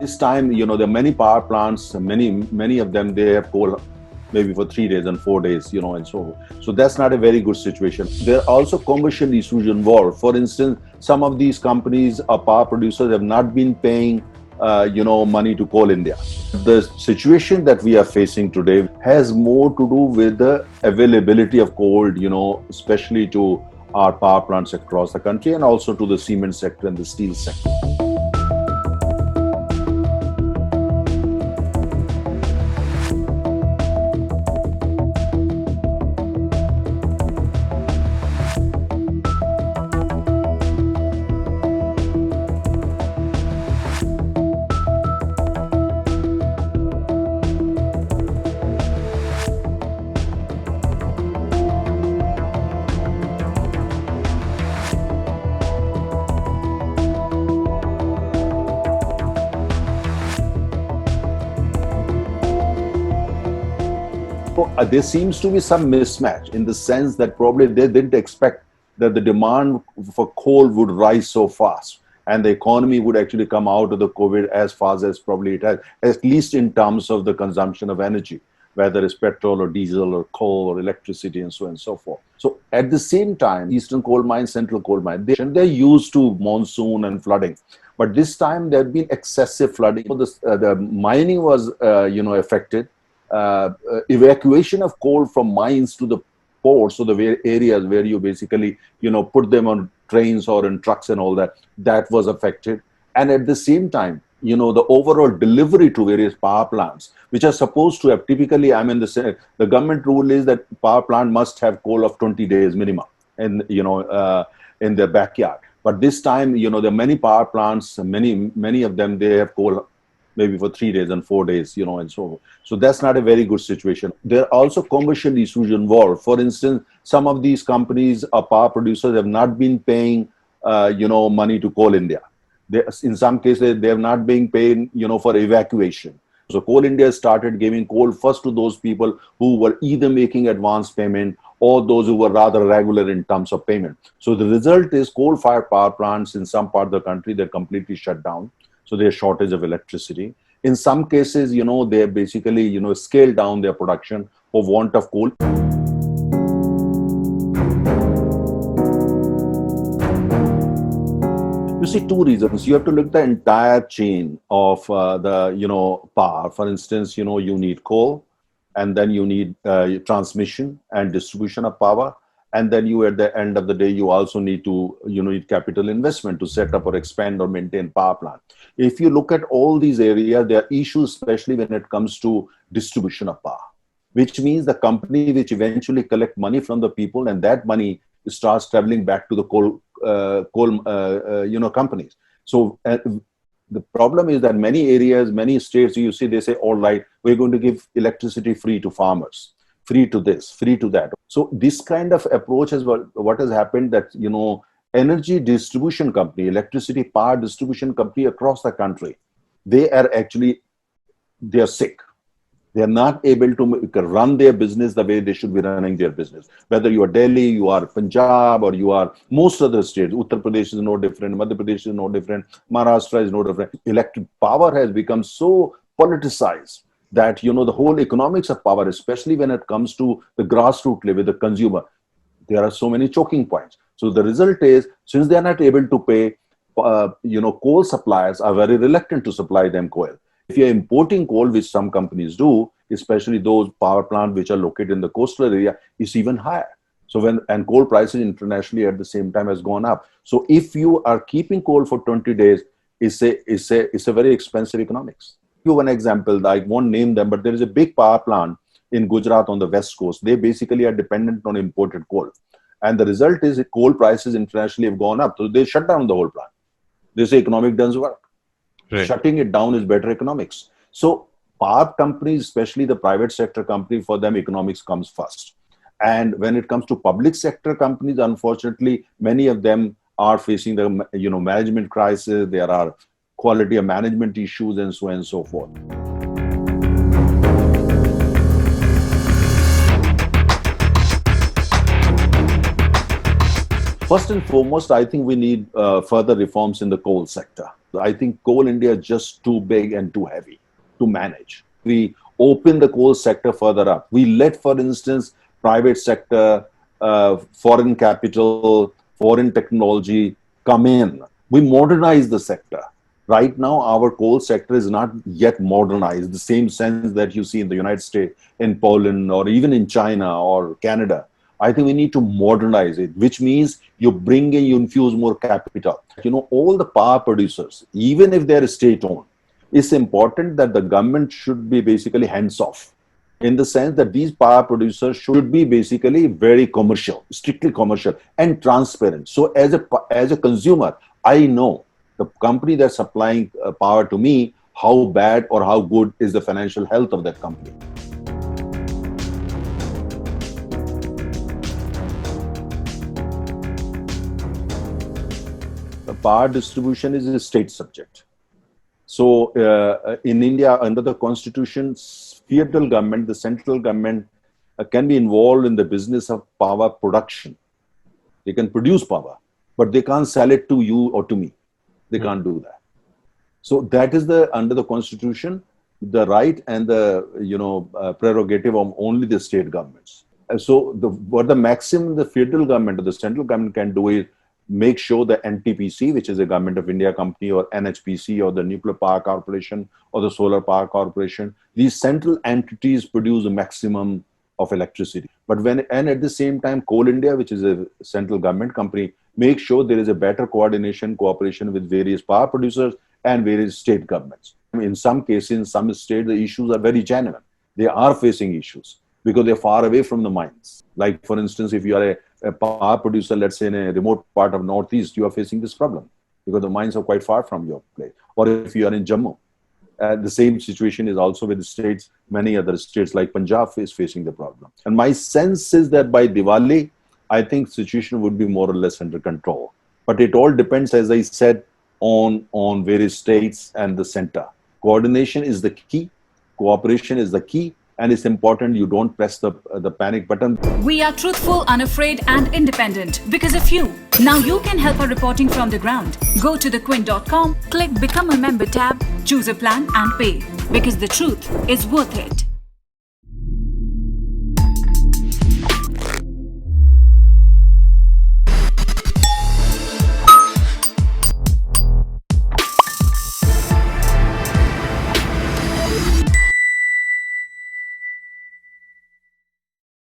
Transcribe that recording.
This time, there are many power plants, many of them, they have coal maybe for 3 days and 4 days, and so that's not a very good situation. There are also commercial issues involved. For instance, some of these companies or power producers have not been paying, money to Coal India. The situation that we are facing today has more to do with the availability of coal, especially to our power plants across the country and also to the cement sector and the steel sector. There seems to be some mismatch in the sense that probably they didn't expect that the demand for coal would rise so fast and the economy would actually come out of the COVID as fast as probably it has, at least in terms of the consumption of energy, whether it's petrol or diesel or coal or electricity and so on and so forth. So at the same time, eastern coal mines, central coal mines, they're used to monsoon and flooding. But this time there had been excessive flooding. The mining was, affected. Evacuation of coal from mines to the ports, so the areas where you basically, put them on trains or in trucks and all that, that was affected. And at the same time, the overall delivery to various power plants, which are supposed to have typically, the government rule is that power plant must have coal of 20 days minimum and, in their backyard. But this time, there are many power plants, many of them, they have coal maybe for 3 days and 4 days, and so that's not a very good situation. There are also commercial issues involved. For instance, some of these companies or power producers have not been paying, money to Coal India. In some cases, they have not been paid, for evacuation. So Coal India started giving coal first to those people who were either making advance payment or those who were rather regular in terms of payment. So the result is coal-fired power plants in some part of the country, they're completely shut down. So there's shortage of electricity. In some cases, they basically, scaled down their production for want of coal. You see two reasons. You have to look at the entire chain of power. For instance, you need coal, and then you need transmission and distribution of power. And then at the end of the day, you also need to, need capital investment to set up or expand or maintain power plant. If you look at all these areas, there are issues, especially when it comes to distribution of power, which means the company which eventually collect money from the people, and that money starts traveling back to the coal companies. So the problem is that many areas, many states, you see, they say, all right, we're going to give electricity free to farmers. Free to this, free to that. So this kind of approach is what has happened, that, energy distribution company, electricity power distribution company across the country, they are sick. They are not able to run their business the way they should be running their business. Whether you are Delhi, you are Punjab, or you are most other states, Uttar Pradesh is no different, Madhya Pradesh is no different, Maharashtra is no different. Electric power has become so politicized that, the whole economics of power, especially when it comes to the grassroots level, the consumer, there are so many choking points. So the result is, since they are not able to pay, coal suppliers are very reluctant to supply them coal. If you're importing coal, which some companies do, especially those power plants which are located in the coastal area, it's even higher. So and coal prices internationally at the same time has gone up. So if you are keeping coal for 20 days, it's a very expensive economics. Give one example, I won't name them, but there is a big power plant in Gujarat on the west coast. They basically are dependent on imported coal. And the result is that coal prices internationally have gone up. So they shut down the whole plant. They say economic doesn't work. Right. Shutting it down is better economics. So power companies, especially the private sector company, for them economics comes first. And when it comes to public sector companies, unfortunately, many of them are facing the management crisis. There are quality of management issues and so on and so forth. First and foremost, I think we need further reforms in the coal sector. I think Coal India is just too big and too heavy to manage. We open the coal sector further up. We let, for instance, private sector, foreign capital, foreign technology come in. We modernize the sector. Right now, our coal sector is not yet modernized, the same sense that you see in the United States, in Poland, or even in China or Canada. I think we need to modernize it, which means you bring in, you infuse more capital. All the power producers, even if they're state-owned, it's important that the government should be basically hands-off, in the sense that these power producers should be basically very commercial, strictly commercial and transparent. So as a consumer, I know the company that's supplying power to me, how bad or how good is the financial health of that company. The power distribution is a state subject. So in India, under the constitution, federal government, the central government can be involved in the business of power production. They can produce power, but they can't sell it to you or to me. They can't do that. So that is under the constitution, the right and the prerogative of only the state governments. So what the maximum the federal government or the central government can do is make sure the NTPC, which is a Government of India company, or NHPC, or the Nuclear Power Corporation, or the Solar Power Corporation, these central entities produce a maximum of electricity. And at the same time, Coal India, which is a central government company, make sure there is a better coordination, cooperation with various power producers and various state governments. In some cases, in some states, the issues are very genuine. They are facing issues because they're far away from the mines. Like, for instance, if you are a power producer, let's say in a remote part of Northeast, you are facing this problem because the mines are quite far from your place. Or if you are in Jammu, the same situation is also with the states, many other states like Punjab is facing the problem. And my sense is that by Diwali, I think situation would be more or less under control. But it all depends, as I said, on various states and the center. Coordination is the key. Cooperation is the key. And it's important you don't press the panic button. We are truthful, unafraid and independent because of you. Now you can help our reporting from the ground. Go to thequint.com, click Become a Member tab, choose a plan and pay. Because the truth is worth it.